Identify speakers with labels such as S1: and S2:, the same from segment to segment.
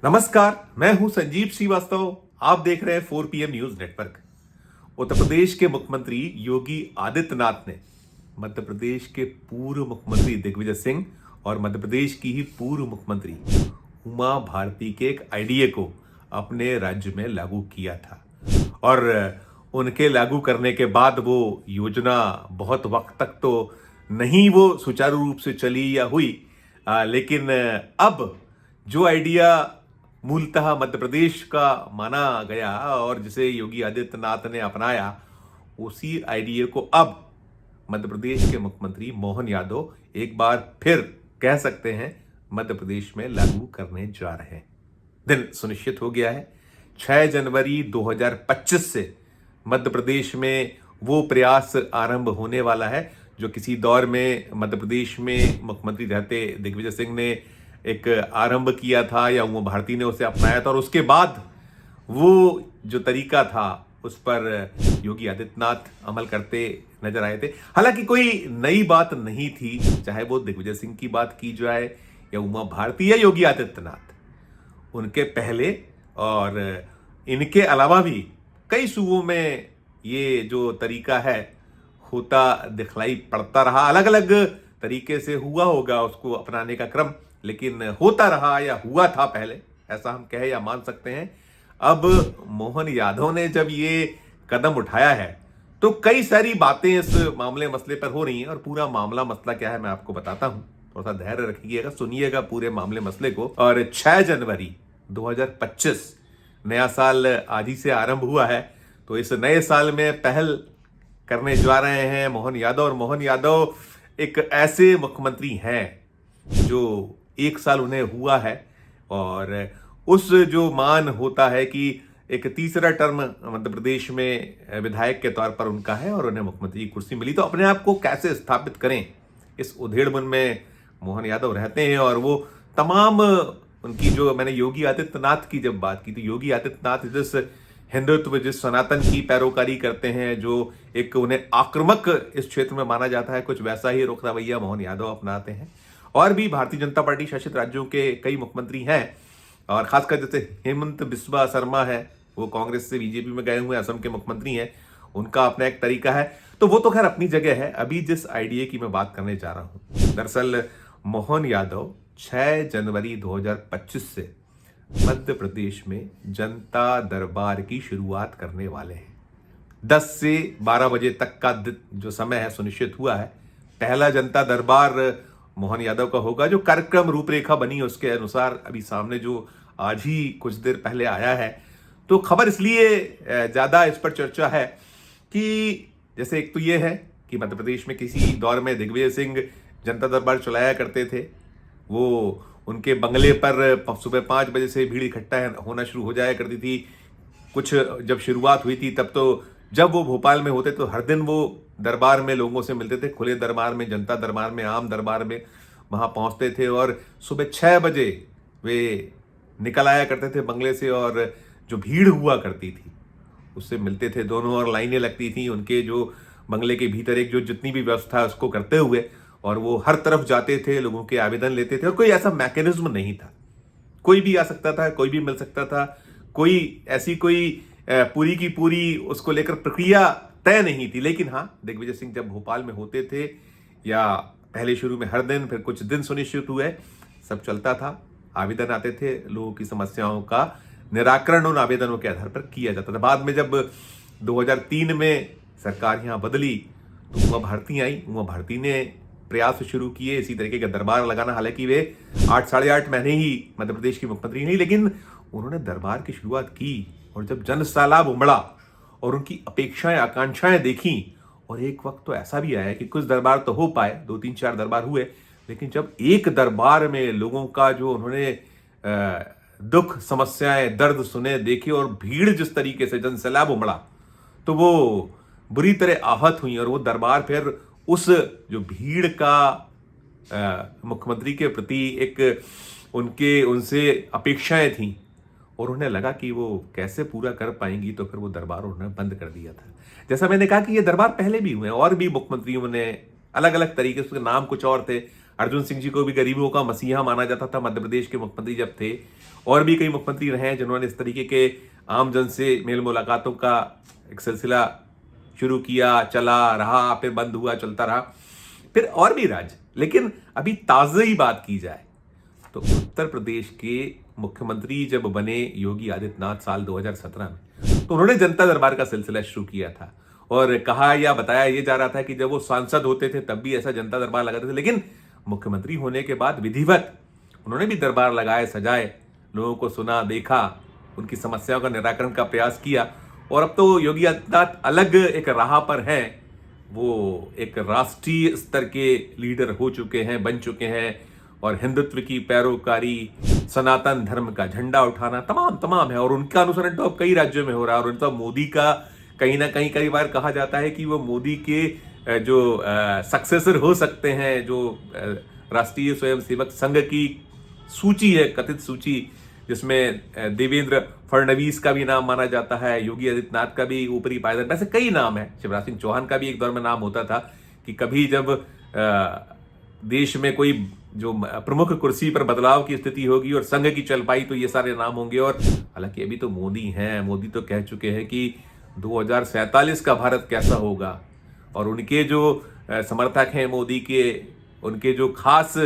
S1: नमस्कार, मैं हूं संजीव श्रीवास्तव। आप देख रहे हैं 4 PM news network. Uttar Pradesh के मुख्यमंत्री योगी आदित्यनाथ ने मध्य प्रदेश के पूर्व मुख्यमंत्री दिग्विजय सिंह और मध्य प्रदेश की ही पूर्व मुख्यमंत्री उमा भारती के एक आइडिया को अपने राज्य में लागू किया था और उनके लागू करने के बाद वो योजना बहुत वक्त तक तो नहीं वो सुचारू रूप से चली या हुई, लेकिन अब जो आइडिया मूलतः मध्य प्रदेश का माना गया और जिसे योगी आदित्यनाथ ने अपनाया, उसी आइडिया को अब मध्य प्रदेश के मुख्यमंत्री मोहन यादव एक बार फिर कह सकते हैं मध्य प्रदेश में लागू करने जा रहे हैं। दिन सुनिश्चित हो गया है। 6 जनवरी 2025 से मध्य प्रदेश में वो प्रयास आरंभ होने वाला है जो किसी दौर में मध्य प्रदेश में मुख्यमंत्री रहते दिग्विजय सिंह ने एक आरंभ किया था या उमा भारती ने उसे अपनाया था, और उसके बाद वो जो तरीका था उस पर योगी आदित्यनाथ अमल करते नजर आए थे। हालांकि कोई नई बात नहीं थी, चाहे वो दिग्विजय सिंह की बात की जाए या उमा भारती या योगी आदित्यनाथ, उनके पहले और इनके अलावा भी कई सूबों में ये जो तरीका है होता दिखलाई पड़ता रहा। अलग अलग तरीके से हुआ होगा उसको अपनाने का क्रम, लेकिन होता रहा या हुआ था पहले, ऐसा हम कह या मान सकते हैं। अब मोहन यादव ने जब ये कदम उठाया है तो कई सारी बातें इस मामले मसले पर हो रही हैं, और पूरा मामला मसला क्या है मैं आपको बताता हूं। थोड़ा सा धैर्य रखिएगा, सुनिएगा पूरे मामले मसले को। और 6 जनवरी 2025 नया साल आज ही से आरंभ हुआ है, तो इस नए साल में पहल करने जा रहे हैं मोहन यादव। और मोहन यादव एक ऐसे मुख्यमंत्री हैं जो 1 साल उन्हें हुआ है, और उस जो मान होता है कि एक तीसरा टर्म मध्य प्रदेश में विधायक के तौर पर उनका है और उन्हें मुख्यमंत्री की कुर्सी मिली, तो अपने आप को कैसे स्थापित करें इस उधेड़बुन में मोहन यादव रहते हैं। और वो तमाम उनकी जो मैंने योगी आदित्यनाथ की जब बात की, तो योगी आदित्यनाथ जिस हिंदुत्व जिस सनातन की पैरोकारी करते हैं, जो एक उन्हें आक्रामक इस क्षेत्र में माना जाता है, कुछ वैसा ही रुख रवैया मोहन यादव अपनाते हैं। और भी भारतीय जनता पार्टी शासित राज्यों के कई मुख्यमंत्री हैं, और खासकर जैसे हेमंत बिस्वा शर्मा है, वो कांग्रेस से बीजेपी में गए हुए असम के मुख्यमंत्री हैं, उनका अपना एक तरीका है। तो वो तो खैर अपनी जगह है। अभी जिस आइडिया की मैं बात करने जा रहा हूं, दरअसल मोहन यादव 6 जनवरी 2025 से मध्य प्रदेश में जनता दरबार की शुरुआत करने वाले हैं। 10 से 12 बजे तक का जो समय है सुनिश्चित हुआ है। पहला जनता दरबार मोहन यादव का होगा। जो कार्यक्रम रूपरेखा बनी उसके अनुसार अभी सामने जो आज ही कुछ देर पहले आया है, तो खबर इसलिए ज्यादा इस पर चर्चा है कि जैसे एक तो ये है कि मध्य प्रदेश में किसी दौर में दिग्विजय सिंह जनता दरबार चलाया करते थे। वो उनके बंगले पर सुबह 5 बजे से भीड़ इकट्ठा होना शुरू हो जाया करती थी। कुछ जब शुरुआत हुई थी तब तो जब वो भोपाल में होते तो हर दिन वो दरबार में लोगों से मिलते थे, खुले दरबार में, जनता दरबार में, आम दरबार में वहां पहुंचते थे, और सुबह 6 बजे वे निकल आया करते थे बंगले से, और जो भीड़ हुआ करती थी उससे मिलते थे दोनों, और लाइनें लगती थी उनके जो बंगले के भीतर एक जो जितनी भी व्यवस्था है उसको करते हुए, और वो हर तरफ जाते थे, लोगों के आवेदन लेते थे, और कोई ऐसा मैकेनिज्म नहीं था, कोई भी आ सकता था, कोई भी मिल सकता था, कोई ऐसी कोई पूरी की पूरी उसको लेकर प्रक्रिया तय नहीं थी। लेकिन हाँ, दिग्विजय सिंह जब भोपाल में होते थे, या पहले शुरू में हर दिन, फिर कुछ दिन सुनिश्चित हुए, सब चलता था, आवेदन आते थे, लोगों की समस्याओं का निराकरण उन आवेदनों के आधार पर किया जाता था। बाद में जब 2003 में सरकार यहाँ बदली तो उमा भारती आई। उमा भारती ने प्रयास शुरू किए इसी तरीके का दरबार लगाना। हालांकि वे 8-8.5 महीने ही मध्य प्रदेश की मुख्यमंत्री नहीं, लेकिन उन्होंने दरबार की शुरुआत की, और जब जन सैलाब उमड़ा और उनकी अपेक्षाएं आकांक्षाएं देखी, और एक वक्त तो ऐसा भी आया कि कुछ दरबार तो हो पाए, 2-3-4 दरबार हुए, लेकिन जब एक दरबार में लोगों का जो उन्होंने दुख, समस्याएं, दर्द सुने, देखे, और भीड़ जिस तरीके से जन सैलाब उमड़ा, तो वो बुरी तरह आहत हुई, और वो दरबार फिर उस जो भीड़ का मुख्यमंत्री के प्रति एक उनसे अपेक्षाएं थी, और उन्हें लगा कि वो कैसे पूरा कर पाएंगी, तो फिर वो दरबार उन्होंने बंद कर दिया था। जैसा मैंने कहा कि ये दरबार पहले भी हुए, और भी मुख्यमंत्रियों ने अलग अलग तरीके से, उसके नाम कुछ और थे, अर्जुन सिंह जी को भी गरीबों का मसीहा माना जाता था मध्य प्रदेश के मुख्यमंत्री जब थे। और भी कई मुख्यमंत्री रहे हैं जिन्होंने इस तरीके के आम जन से मेल मुलाकातों का एक सिलसिला शुरू किया, चला रहा, फिर बंद हुआ, चलता रहा, फिर और भी राज्य। लेकिन अभी ताज़ी बात की जाए तो उत्तर प्रदेश के मुख्यमंत्री जब बने योगी आदित्यनाथ साल 2017 में, तो उन्होंने जनता दरबार का सिलसिला शुरू किया था और कहा या बताया ये जा रहा था कि जब वो सांसद होते थे तब भी ऐसा जनता दरबार लगाते थे, लेकिन मुख्यमंत्री होने के बाद विधिवत उन्होंने भी दरबार लगाए, सजाए, लोगों को सुना, देखा, उनकी समस्याओं का निराकरण का प्रयास किया। और अब तो योगी आदित्यनाथ अलग एक राह पर हैं, वो एक राष्ट्रीय स्तर के लीडर हो चुके हैं, बन चुके हैं, और हिंदुत्व की पैरोकारी, सनातन धर्म का झंडा उठाना तमाम है। और उनका अनुसरण तो अब कई राज्यों में हो रहा है। और उनका मोदी का कहीं ना कहीं कई बार कहा जाता है कि वो मोदी के जो सक्सेसर हो सकते हैं, जो राष्ट्रीय स्वयंसेवक संघ की सूची है, कथित सूची, जिसमें देवेंद्र फडणवीस का भी नाम माना जाता है, योगी आदित्यनाथ का भी ऊपरी पायदान, वैसे कई नाम है, शिवराज सिंह चौहान का भी एक दौर में नाम होता था कि कभी जब देश में कोई जो प्रमुख कुर्सी पर बदलाव की स्थिति होगी और संघ की चल पाई तो ये सारे नाम होंगे। और हालांकि अभी तो मोदी हैं, मोदी तो कह चुके हैं कि 2047 का भारत कैसा होगा। और उनके जो समर्थक हैं मोदी के, उनके जो खास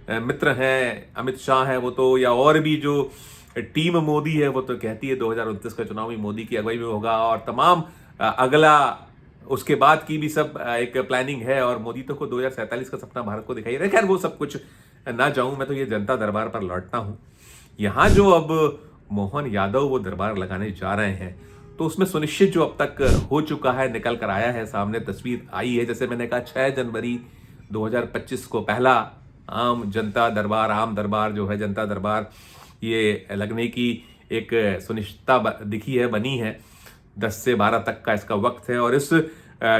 S1: मित्र हैं, अमित शाह हैं वो तो, या और भी जो टीम मोदी है वो तो कहती है 2029 का चुनाव भी मोदी की अगुवाई में होगा। और तमाम अगला उसके बाद की भी सब एक प्लानिंग है। और मोदी तो को 2047 का सपना भारत को दिखाई रहा है। खैर वो सब कुछ ना जाऊं, मैं तो ये जनता दरबार पर लौटता हूं। यहां जो अब मोहन यादव वो दरबार लगाने जा रहे हैं, तो उसमें सुनिश्चित जो अब तक हो चुका है, निकल कर आया है, सामने तस्वीर आई है। जैसे मैंने कहा 6 जनवरी 2025 को पहला आम जनता दरबार, आम दरबार जो है जनता दरबार, ये लगने की एक सुनिश्चितता दिखी है, बनी है। 10 से 12 तक का इसका वक्त है। और इस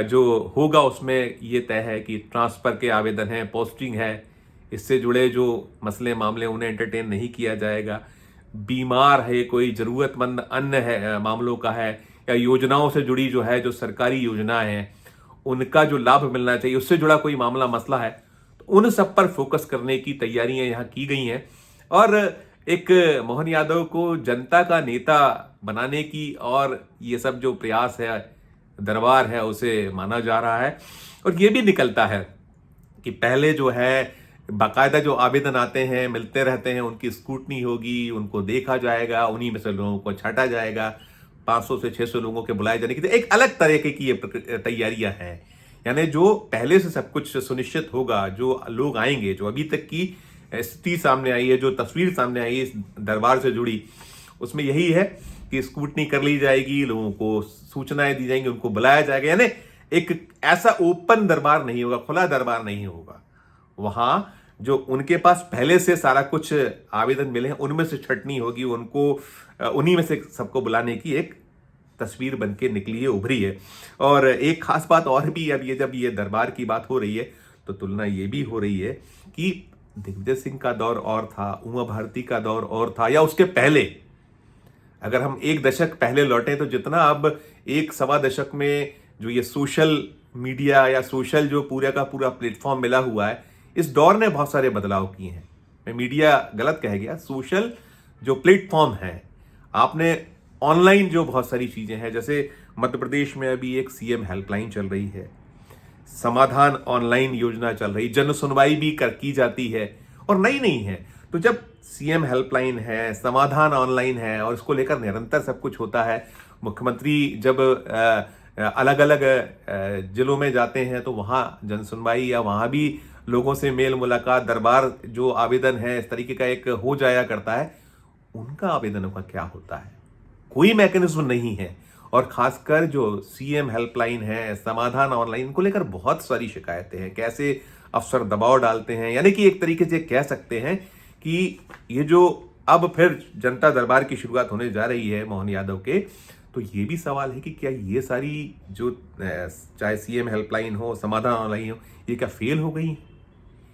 S1: जो होगा उसमें ये तय है कि ट्रांसफ़र के आवेदन हैं, पोस्टिंग है, इससे जुड़े जो मसले मामले उन्हें एंटरटेन नहीं किया जाएगा। बीमार है कोई, ज़रूरतमंद अन्य है मामलों का है, या योजनाओं से जुड़ी जो है, जो सरकारी योजना है उनका जो लाभ मिलना चाहिए, उससे जुड़ा कोई मामला मसला है, तो उन सब पर फोकस करने की तैयारियां यहाँ की गई हैं। और एक मोहन यादव को जनता का नेता बनाने की और ये सब जो प्रयास है, दरबार है, उसे माना जा रहा है। और ये भी निकलता है कि पहले जो है बाकायदा जो आवेदन आते हैं, मिलते रहते हैं, उनकी स्क्रूटनी होगी, उनको देखा जाएगा, उन्हीं में से लोगों को छांटा जाएगा। 500 से 600 लोगों के बुलाए जाने की एक अलग तरीके की ये तैयारियां हैं। यानी जो पहले से सब कुछ सुनिश्चित होगा, जो लोग आएंगे, जो अभी तक की स्थिति सामने आई है, जो तस्वीर सामने आई है इस दरबार से जुड़ी, उसमें यही है कि स्क्रूटनी कर ली जाएगी, लोगों को सूचनाएं दी जाएंगी, उनको बुलाया जाएगा। यानी एक ऐसा ओपन दरबार नहीं होगा, खुला दरबार नहीं होगा। वहां जो उनके पास पहले से सारा कुछ आवेदन मिले हैं उनमें से छटनी होगी, उनको उन्हीं में से सबको बुलाने की एक तस्वीर बन के निकली है, उभरी है। और एक खास बात और भी, अब ये जब ये दरबार की बात हो रही है तो तुलना ये भी हो रही है कि दिग्विजय सिंह का दौर और था, उमा भारती का दौर और था, या उसके पहले अगर हम 1 दशक पहले लौटें तो जितना अब 1-सवा दशक में जो ये सोशल मीडिया या सोशल जो पूरा का पूरा प्लेटफॉर्म मिला हुआ है, इस दौर ने बहुत सारे बदलाव किए हैं। मैं मीडिया गलत कह गया, सोशल जो प्लेटफॉर्म है, आपने ऑनलाइन जो बहुत सारी चीजें हैं, जैसे मध्य प्रदेश में अभी एक सीएम हेल्पलाइन चल रही है, समाधान ऑनलाइन योजना चल रही, जन सुनवाई भी की जाती है और नई नहीं है। तो जब सीएम हेल्पलाइन है, समाधान ऑनलाइन है और इसको लेकर निरंतर सब कुछ होता है, मुख्यमंत्री जब अलग अलग जिलों में जाते हैं तो वहाँ जन सुनवाई या वहाँ भी लोगों से मेल मुलाकात, दरबार जो आवेदन है इस तरीके का एक हो जाया करता है, उनका आवेदनों का क्या होता है? कोई मैकेनिज्म नहीं है। और खासकर जो सीएम हेल्पलाइन है, समाधान ऑनलाइन को लेकर बहुत सारी शिकायतें हैं, कैसे अफसर दबाव डालते हैं। यानी कि एक तरीके से कह सकते हैं कि ये जो अब फिर जनता दरबार की शुरुआत होने जा रही है मोहन यादव के, तो ये भी सवाल है कि क्या ये सारी जो चाहे सीएम हेल्पलाइन हो, समाधान ऑनलाइन हो, ये क्या फेल हो गई?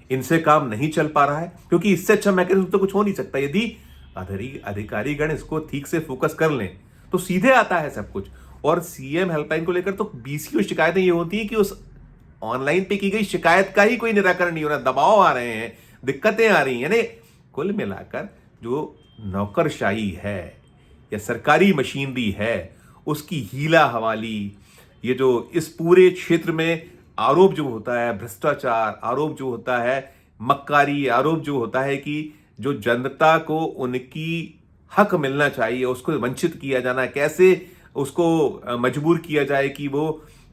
S1: इनसे काम नहीं चल पा रहा है? क्योंकि इससे अच्छा मैकेनिज्म तो कुछ हो नहीं सकता। यदि अधिकारीगण इसको ठीक से फोकस कर लें तो सीधे आता है सब कुछ। और सीएम हेल्पलाइन को लेकर तो 20 शिकायतें ये होती है कि उस ऑनलाइन पे की गई शिकायत का ही कोई निराकरण नहीं हो रहा, दबाव आ रहे हैं दिक्कतें आ रही हैं। यानी कुल मिलाकर जो नौकरशाही है या सरकारी मशीनरी है, उसकी हीला हवाली, ये जो इस पूरे क्षेत्र में आरोप जो होता है, भ्रष्टाचार आरोप जो होता है, मक्कारी आरोप जो होता है कि जो जनता को उनकी हक मिलना चाहिए उसको वंचित किया जाना, कैसे उसको मजबूर किया जाए कि वो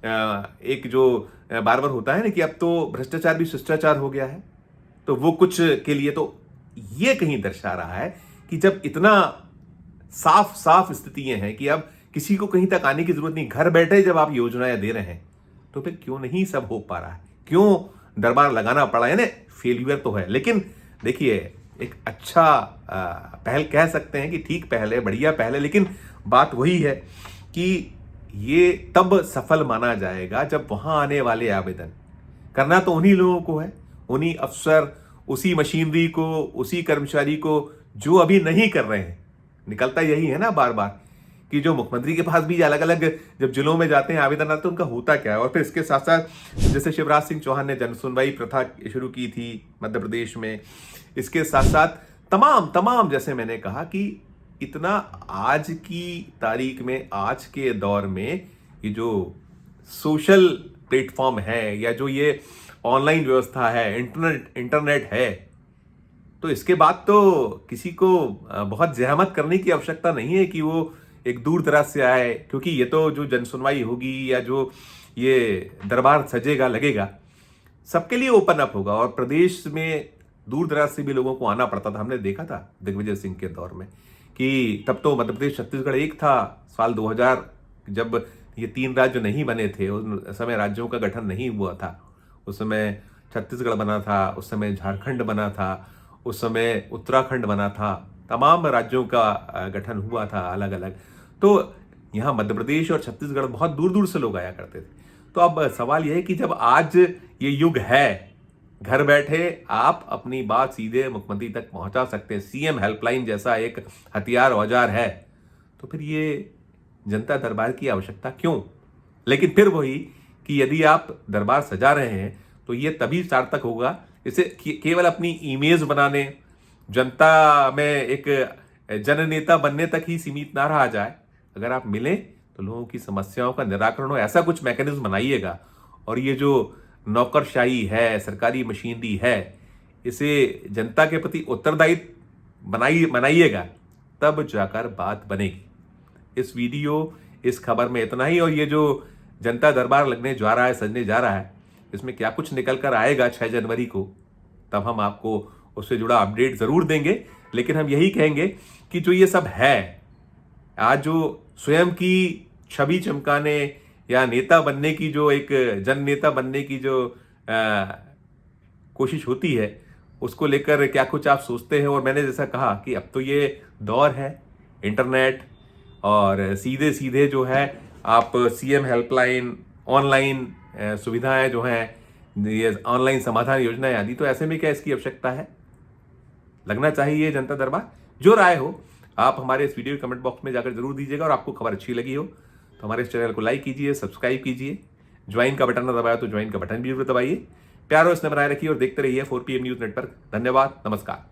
S1: एक जो बार बार होता है ना कि अब तो भ्रष्टाचार भी शिष्टाचार हो गया है, तो वो कुछ के लिए तो ये कहीं दर्शा रहा है कि जब इतना साफ साफ स्थितियां हैं कि अब किसी को कहीं तक आने की जरूरत नहीं, घर बैठे जब आप योजनाएं दे रहे हैं, तो फिर क्यों नहीं सब हो पा रहा है, क्यों दरबार लगाना पड़ा है ना। फेल्यूर तो है, लेकिन देखिए एक अच्छा पहल कह सकते हैं कि ठीक पहल है, बढ़िया पहल है, लेकिन बात वही है कि ये तब सफल माना जाएगा जब वहां आने वाले आवेदन करना तो उन्हीं लोगों को है, उन्हीं अफसर, उसी मशीनरी को, उसी कर्मचारी को जो अभी नहीं कर रहे हैं। निकलता यही है ना बार बार कि जो मुख्यमंत्री के पास भी अलग अलग जब जिलों में जाते हैं आवेदन आते हैं, उनका होता क्या है। और फिर इसके साथ साथ जैसे शिवराज सिंह चौहान ने जनसुनवाई प्रथा शुरू की थी मध्य प्रदेश में, इसके साथ साथ तमाम जैसे मैंने कहा कि इतना आज की तारीख में, आज के दौर में ये जो सोशल प्लेटफॉर्म है या जो ये ऑनलाइन व्यवस्था है, इंटरनेट है, तो इसके बाद तो किसी को बहुत जहमत करने की आवश्यकता नहीं है कि वो एक दूर दराज से आए, क्योंकि ये तो जो जनसुनवाई होगी या जो ये दरबार सजेगा लगेगा सबके लिए ओपन अप होगा। और प्रदेश में दूर दराज से भी लोगों को आना पड़ता था, हमने देखा था दिग्विजय सिंह के दौर में कि तब तो मध्य प्रदेश छत्तीसगढ़ एक था। साल 2000 जब ये 3 राज्य नहीं बने थे, उस समय राज्यों का गठन नहीं हुआ था, उस समय छत्तीसगढ़ बना था, उस समय झारखंड बना था, उस समय उत्तराखंड बना था, तमाम राज्यों का गठन हुआ था अलग अलग। तो यहाँ मध्य प्रदेश और छत्तीसगढ़ बहुत दूर दूर से लोग आया करते थे। तो अब सवाल यह है कि जब आज ये युग है, घर बैठे आप अपनी बात सीधे मुख्यमंत्री तक पहुंचा सकते हैं, सीएम हेल्पलाइन जैसा एक हथियार औजार है, तो फिर ये जनता दरबार की आवश्यकता क्यों। लेकिन फिर वही कि यदि आप दरबार सजा रहे हैं तो ये तभी सार्थक होगा, इसे केवल अपनी इमेज बनाने, जनता में एक जननेता बनने तक ही सीमित ना रहा जाए। अगर आप मिलें तो लोगों की समस्याओं का निराकरण हो, ऐसा कुछ मैकेनिज्म बनाइएगा। और ये जो नौकरशाही है, सरकारी मशीनरी है, इसे जनता के प्रति उत्तरदायित्व बनाइएगा, तब जाकर बात बनेगी। इस वीडियो, इस खबर में इतना ही। और ये जो जनता दरबार लगने जा रहा है, सजने जा रहा है, इसमें क्या कुछ निकल कर आएगा 6 जनवरी को, तब हम आपको उससे जुड़ा अपडेट जरूर देंगे। लेकिन हम यही कहेंगे कि जो ये सब है, आज जो स्वयं की छवि चमकाने या नेता बनने की जो एक जन नेता बनने की जो कोशिश होती है, उसको लेकर क्या कुछ आप सोचते हैं। और मैंने जैसा कहा कि अब तो ये दौर है इंटरनेट और सीधे सीधे जो है आप सीएम हेल्पलाइन, ऑनलाइन सुविधाएं जो हैं, ये ऑनलाइन समाधान योजनाएं आदि, तो ऐसे में क्या इसकी आवश्यकता है, लगना चाहिए जनता दरबार। जो राय हो आप हमारे इस वीडियो के कमेंट बॉक्स में जाकर जरूर दीजिएगा। और आपको खबर अच्छी लगी हो तो हमारे इस चैनल को लाइक कीजिए, सब्सक्राइब कीजिए, ज्वाइन का बटन न दबाया तो ज्वाइन का बटन भी जरूर दबाइए। प्यार और स्नेह बनाए रखिए और देखते रहिए 4PM न्यूज नेटवर्क। धन्यवाद, नमस्कार।